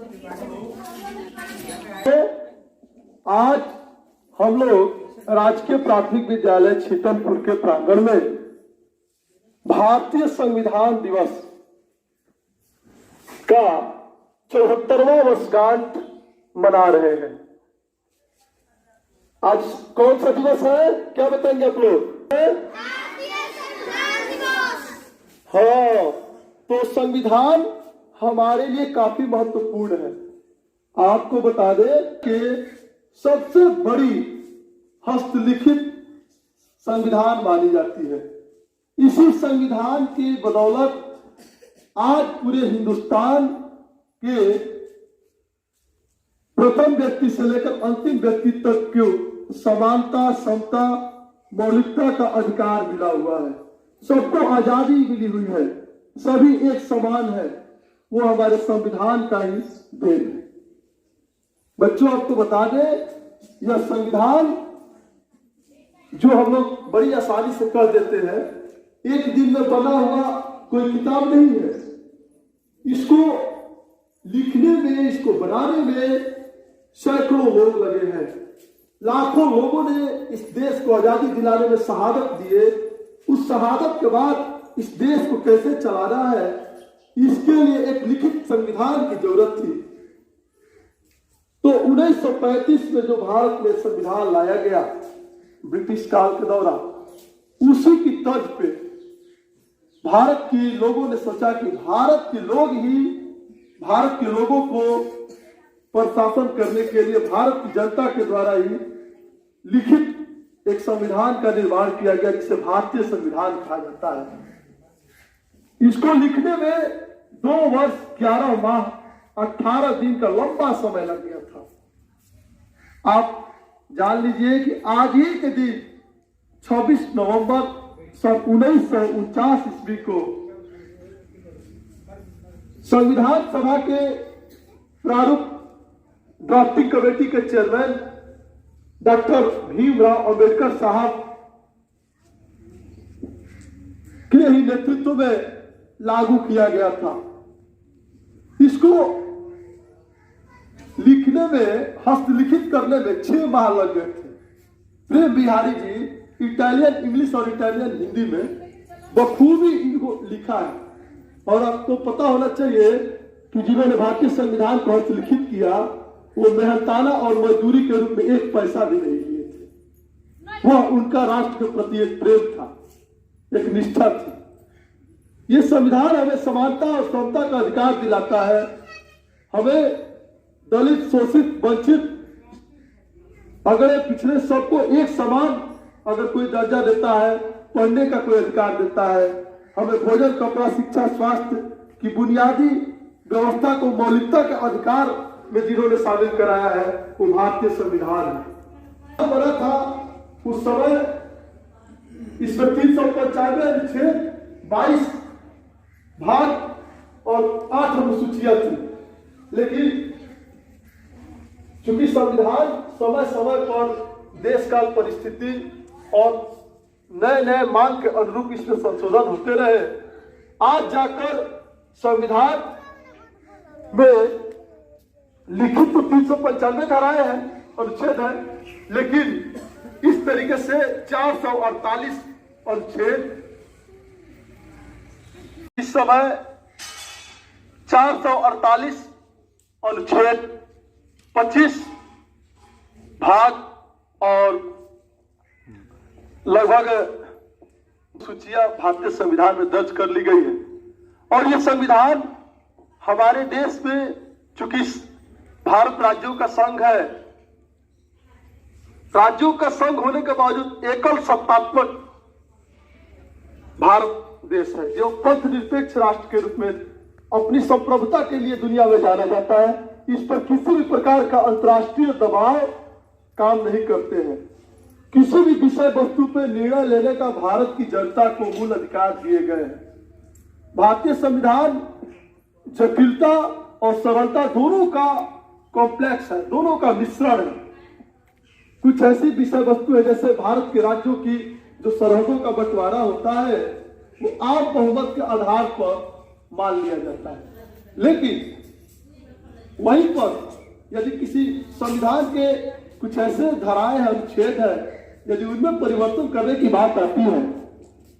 आज हम लोग राजकीय प्राथमिक विद्यालय छीतनपुर के प्रांगण में भारतीय संविधान दिवस का 74वां वर्षगांठ मना रहे हैं। आज कौन सा दिवस है, क्या बताएंगे आप लोग? हाँ, तो संविधान हमारे लिए काफी महत्वपूर्ण है। आपको बता दें कि सबसे बड़ी हस्तलिखित संविधान मानी जाती है। इसी संविधान की बदौलत आज पूरे हिंदुस्तान के प्रथम व्यक्ति से लेकर अंतिम व्यक्ति तक को समानता, समता, मौलिकता का अधिकार मिला हुआ है। सबको आजादी मिली हुई है, सभी एक समान है। वो हमारे संविधान का ही देन है। बच्चों, आपको बता दें, यह संविधान जो हम लोग बड़ी आसानी से कर देते हैं, एक दिन में बना हुआ कोई किताब नहीं है। इसको लिखने में, इसको बनाने में सैकड़ों लोग लगे हैं। लाखों लोगों ने इस देश को आजादी दिलाने में शहादत दिए। उस शहादत के बाद इस देश को कैसे चलाना है, इसके लिए एक लिखित संविधान की जरूरत थी। तो 1935 में जो भारत में संविधान लाया गया ब्रिटिश काल के दौरान, उसी की तर्ज पे भारत के लोगों ने सोचा कि भारत के लोग ही भारत के लोगों को प्रशासन करने के लिए भारत की जनता के द्वारा ही लिखित एक संविधान का निर्माण किया गया, जिसे भारतीय संविधान कहा जाता है। इसको लिखने में 2 वर्ष 11 माह 18 दिन का लंबा समय लग गया था। आप जान लीजिए कि आज ही के दिन 26 नवंबर सन 1949 ईस्वी को संविधान सभा के प्रारूप ड्राफ्टिंग कमेटी के चेयरमैन डॉक्टर भीमराव अंबेडकर साहब के ही नेतृत्व में लागू किया गया था। इसको लिखने में, हस्तलिखित करने में 6 माह लग गए थे। प्रेम बिहारी जी इटालियन इंग्लिश और इटालियन हिंदी में बखूबी इनको लिखा है। और आपको पता होना चाहिए कि जिन्होंने भारतीय संविधान को हस्तलिखित किया, वो मेहनताना और मजदूरी के रूप में 1 पैसा भी नहीं लिए थे। वह उनका राष्ट्र के प्रति एक प्रेम था, एक निष्ठा थी। ये संविधान हमें समानता और समता का अधिकार दिलाता है। हमें दलित, शोषित, वंचित, अगड़े पिछड़े सबको एक समान अगर कोई दर्जा देता है, पढ़ने का कोई अधिकार देता है। हमें भोजन, कपड़ा, शिक्षा, स्वास्थ्य की बुनियादी व्यवस्था को मौलिकता के अधिकार में जिन्होंने शामिल कराया है, वो भारतीय संविधान है। बना था उस समय, इसमें 395 अनुच्छेद, 22 भाग और 8 अनुसूचियां थी। लेकिन चूंकि संविधान समय समय पर देश काल परिस्थिति और नए नए मांग के अनुरूप इसमें संशोधन होते रहे, आज जाकर संविधान में लिखित तो 395 धाराएं हैं, अनुच्छेद है, लेकिन इस तरीके से 448 अनुच्छेद, इस समय 448 अनुच्छेद, 25 भाग और लगभग सूचियां भारतीय संविधान में दर्ज कर ली गई है। और ये संविधान हमारे देश में, चूंकि भारत राज्यों का संघ है, राज्यों का संघ होने के बावजूद एकल सत्तात्मक भारत देश है, जो पंथ निरपेक्ष राष्ट्र के रूप में अपनी संप्रभुता के लिए दुनिया में जाना जाता है। इस पर किसी भी प्रकार का अंतर्राष्ट्रीय दबाव काम नहीं करते हैं। किसी भी विषय वस्तु पर निर्णय लेने का भारत की जनता को मूल अधिकार दिए गए हैं। भारतीय संविधान जटिलता और सरलता दोनों का कॉम्प्लेक्स है, दोनों का मिश्रण है। कुछ ऐसी विषय वस्तु है, जैसे भारत के राज्यों की जो सरहदों का बंटवारा होता है, वो आम बहुमत के आधार पर मान लिया जाता है। लेकिन वहीं पर यदि किसी संविधान के कुछ ऐसे धाराएं हैं, अनुच्छेद है, यदि उनमें परिवर्तन करने की बात आती है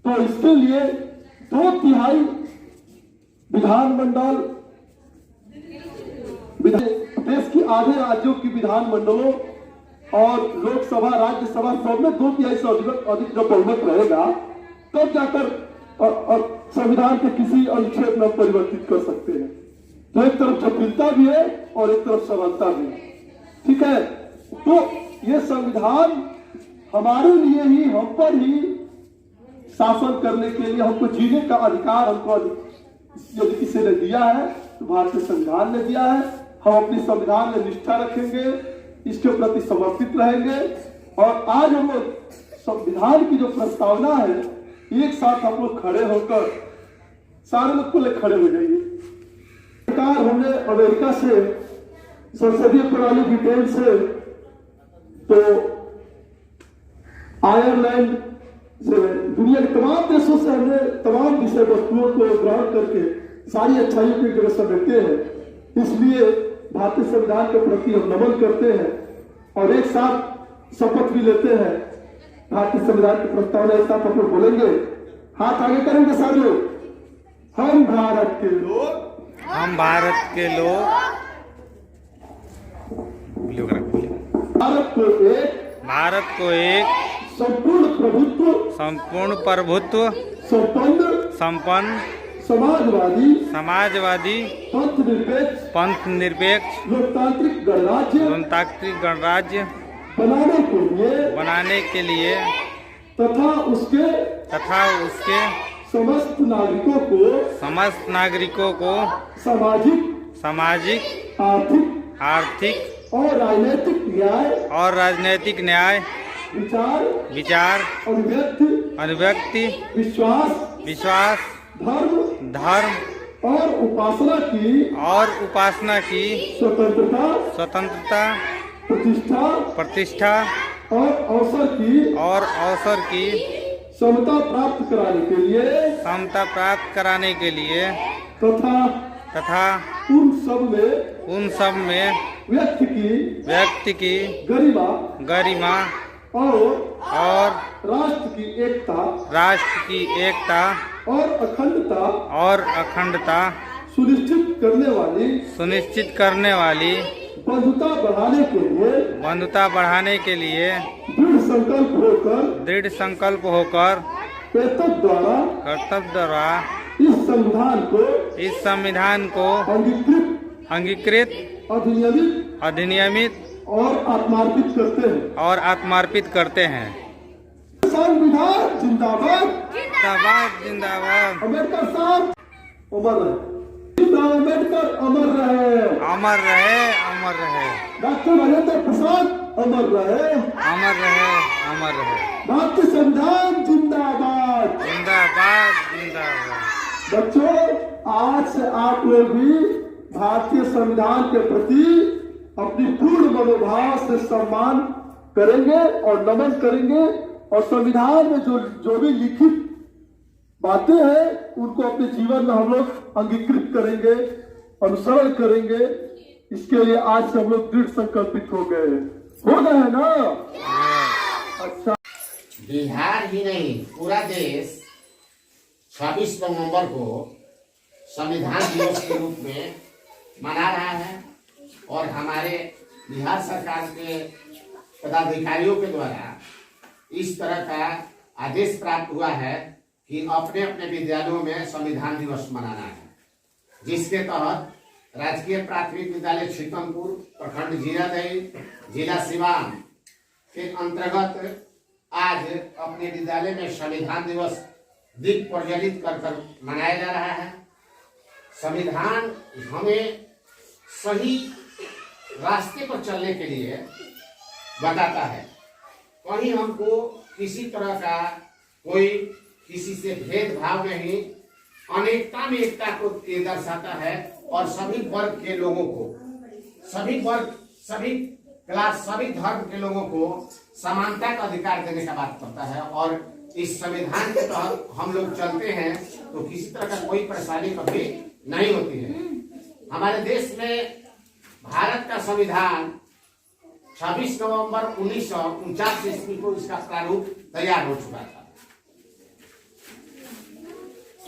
तो इसके लिए 2/3 विधानमंडल, देश की आधे राज्यों की विधानमंडलों और लोकसभा, राज्यसभा सब में 2/3 से अधिक जब बहुमत रहेगा तब जाकर और संविधान के किसी अनुच्छेद में परिवर्तित कर सकते हैं। तो एक तरफ जटिलता भी है और एक तरफ समानता भी है। ठीक है, तो ये संविधान हमारे लिए ही, हम पर ही शासन करने के लिए, हमको जीने का अधिकार हमको यदि किसी ने दिया है तो भारतीय संविधान ने दिया है। हम अपनी संविधान में निष्ठा रखेंगे, इसके प्रति समर्पित रहेंगे और आज हम लोग संविधान की जो प्रस्तावना है, एक साथ हम लोग खड़े होकर सारे लोग पहले खड़े हो जाइए। सरकार हमने अमेरिका से संसदीय प्रणाली ब्रिटेन से, तो आयरलैंड से, दुनिया के तमाम देशों से हमने तमाम विषय वस्तुओं को ग्रहण करके सारी अच्छाइयों की तरफ समेटते हैं। इसलिए भारतीय संविधान के प्रति हम नमन करते हैं और एक साथ शपथ भी लेते हैं। भारतीय संविधान की प्रस्तावना एक साथ हम लोग बोलेंगे, हाथ आगे करेंगे सारे लोग। हम भारत के लोग, हम भारत के लोग, भारत को एक संपूर्ण प्रभुत्व, संपन्न, समाजवादी, पंथ निरपेक्ष, लोकतांत्रिक गणराज्य बनाने के लिए तथा उसके समस्त नागरिकों को सामाजिक, आर्थिक और राजनीतिक न्याय, विचार, अभिव्यक्ति, विश्वास, धर्म और उपासना की स्वतंत्रता, प्रतिष्ठा और अवसर की समता प्राप्त कराने के लिए तथा उन सब में व्यक्ति की गरिमा और राष्ट्र की एकता और अखंडता सुनिश्चित करने वाली बंधुता बढ़ाने के लिए दृढ़ संकल्प होकर कर्तव्य द्वारा इस संविधान को अंगीकृत, अधिनियमित और आत्मार्पित करते हैं। संविधान जिंदाबाद, जिंदाबाद। अम्बेडकर साहब अमर रहे, अम्बेडकर अमर रहे, अमर रहे, अमर रहे। डॉक्टर राजेंद्र प्रसाद अमर रहे, अमर रहे, अमर रहे। भारतीय संविधान जिंदाबाद, जिंदाबाद। बच्चों, आज से आप लोग भी भारतीय संविधान के प्रति अपनी पूर्ण मनोभाव से सम्मान करेंगे और नमन करेंगे और संविधान में जो भी लिखित बातें हैं उनको अपने जीवन में हम लोग अंगीकृत करेंगे, अनुसरण करेंगे। इसके लिए आज से हम लोग दृढ़ संकल्पित हो गए हैं ना? अच्छा, बिहार ही नहीं पूरा देश 26 नवंबर को संविधान दिवस के रूप में मना रहा है और हमारे बिहार सरकार के पदाधिकारियों के द्वारा इस तरह का आदेश प्राप्त हुआ है कि अपने अपने विद्यालयों में संविधान दिवस मनाना है, जिसके तहत राजकीय प्राथमिक विद्यालय छितमपुर, प्रखंड जीरादेई, जिला सिवान के अंतर्गत आज अपने विद्यालय में संविधान दिवस दीप प्रज्वलित कर मनाया जा रहा है। संविधान हमें सही रास्ते पर चलने के लिए बताता है। कहीं हमको किसी तरह का कोई किसी से भेदभाव नहीं, अनेकता में एकता को ये दर्शाता है और सभी वर्ग के लोगों को, सभी वर्ग, सभी क्लास, सभी धर्म के लोगों को समानता का अधिकार देने का बात करता है। और इस संविधान के तहत हम लोग चलते हैं तो किसी तरह का कोई परेशानी कभी नहीं होती है। हमारे देश में भारत का संविधान 26 नवंबर 1949 ईस्वी को इसका प्रारूप तैयार हो चुका था।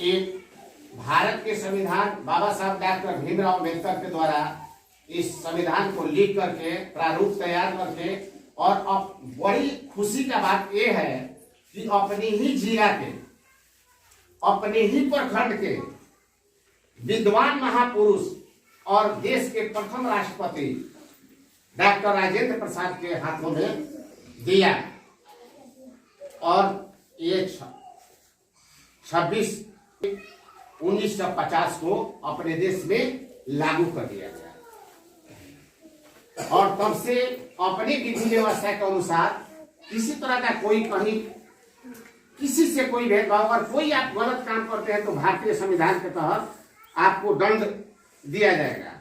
एक भारत के संविधान बाबा साहब डॉक्टर भीमराव अम्बेडकर के द्वारा इस संविधान को लिख करके प्रारूप तैयार करके, और अब बड़ी खुशी का बात यह है कि अपनी ही जिला के, अपने ही प्रखंड के विद्वान महापुरुष और देश के प्रथम राष्ट्रपति डॉक्टर राजेंद्र प्रसाद के हाथों में दिया, और ये 26/1950 को अपने देश में लागू कर दिया गया। और तब से अपनी विधि व्यवस्था के अनुसार किसी तरह का कोई कहीं किसी से कोई भेदभाव, अगर कोई आप गलत काम करते हैं तो भारतीय संविधान के तहत आपको दंड दिया जाएगा।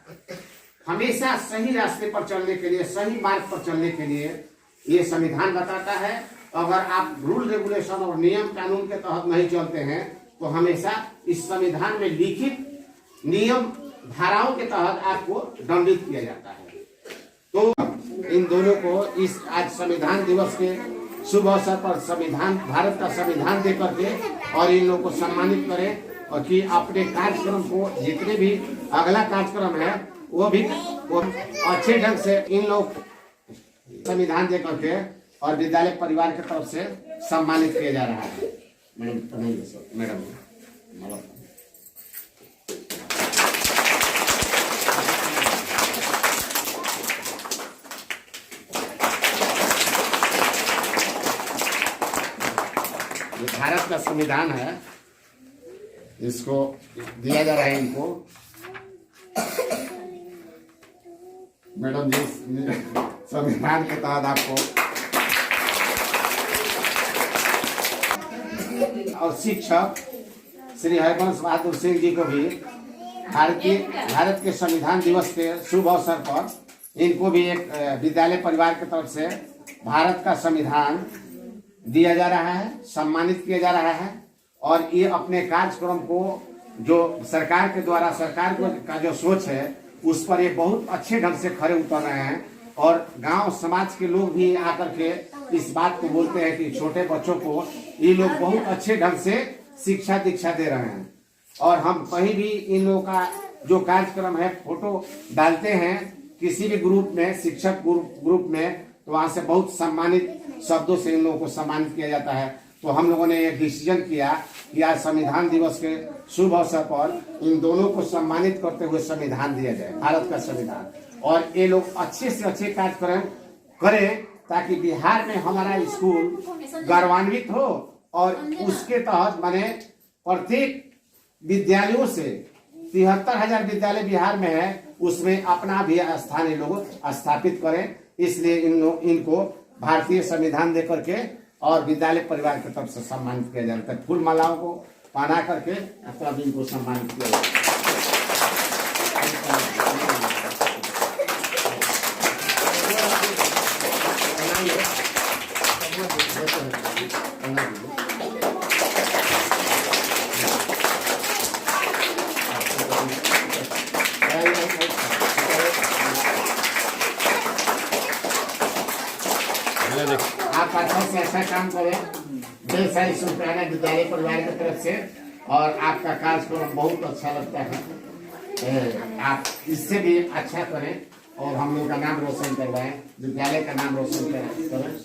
हमेशा सही रास्ते पर चलने के लिए, सही मार्ग पर चलने के लिए ये संविधान बताता है। अगर आप रूल रेगुलेशन और नियम कानून के तहत नहीं चलते हैं तो हमेशा इस संविधान में लिखित नियम धाराओं के तहत आपको दंडित किया जाता है। तो इन दोनों को इस आज संविधान दिवस के शुभ अवसर पर संविधान, भारत का संविधान दे करके और इन लोगों को सम्मानित करें, और कि अपने कार्यक्रम को, जितने भी अगला कार्यक्रम है वो अच्छे ढंग से इन लोग संविधान दे करके और विद्यालय परिवार की तरफ से सम्मानित किया जा रहा है। मैडम भारत का संविधान है, इसको दिया जा रहा है इनको। मैडम जी संविधान के तहत आपको, और शिक्षक श्री हरिवंश बहादुर सिंह जी को भी भारत के संविधान दिवस के शुभ अवसर पर इनको भी एक विद्यालय परिवार की तरफ से भारत का संविधान दिया जा रहा है, सम्मानित किया जा रहा है। और ये अपने कार्यक्रम को जो सरकार के द्वारा, सरकार का जो सोच है उस पर ये बहुत अच्छे ढंग से खरे उतर रहे हैं। और गांव समाज के लोग भी आकर के इस बात को बोलते हैं कि छोटे बच्चों को ये लोग बहुत अच्छे ढंग से शिक्षा दीक्षा दे रहे हैं। और हम कहीं भी इन लोगों का जो कार्यक्रम है फोटो डालते हैं किसी भी ग्रुप में, शिक्षक ग्रुप में, तो वहां से बहुत सम्मानित शब्दों से इन लोगों को सम्मानित किया जाता है। तो हम लोगों ने एक डिसीजन किया कि आज संविधान दिवस के शुभ अवसर पर इन दोनों को सम्मानित करते हुए संविधान दिया जाए, भारत का संविधान। और ये लोग अच्छे से अच्छे कार्यक्रम करें ताकि बिहार में हमारा स्कूल गौरवान्वित हो, और उसके तहत माने प्रत्येक विद्यालयों से 73,000 विद्यालय बिहार में है, उसमें अपना भी स्थान ये लोग स्थापित करें। इसलिए इनको भारतीय संविधान दे करके और विद्यालय परिवार की तरफ से सम्मानित किया जाता है। फूल मालाओं को पहना करके तब इनको सम्मानित किया जाता है। आप अच्छा से अच्छा काम करें, ढेर सारी शुभकामनाएं विद्यालय परिवार की तरफ से। और आपका कार्यक्रम बहुत अच्छा लगता है, आप इससे भी अच्छा करें और हम लोग का नाम रोशन करवाएं, विद्यालय का नाम रोशन करें।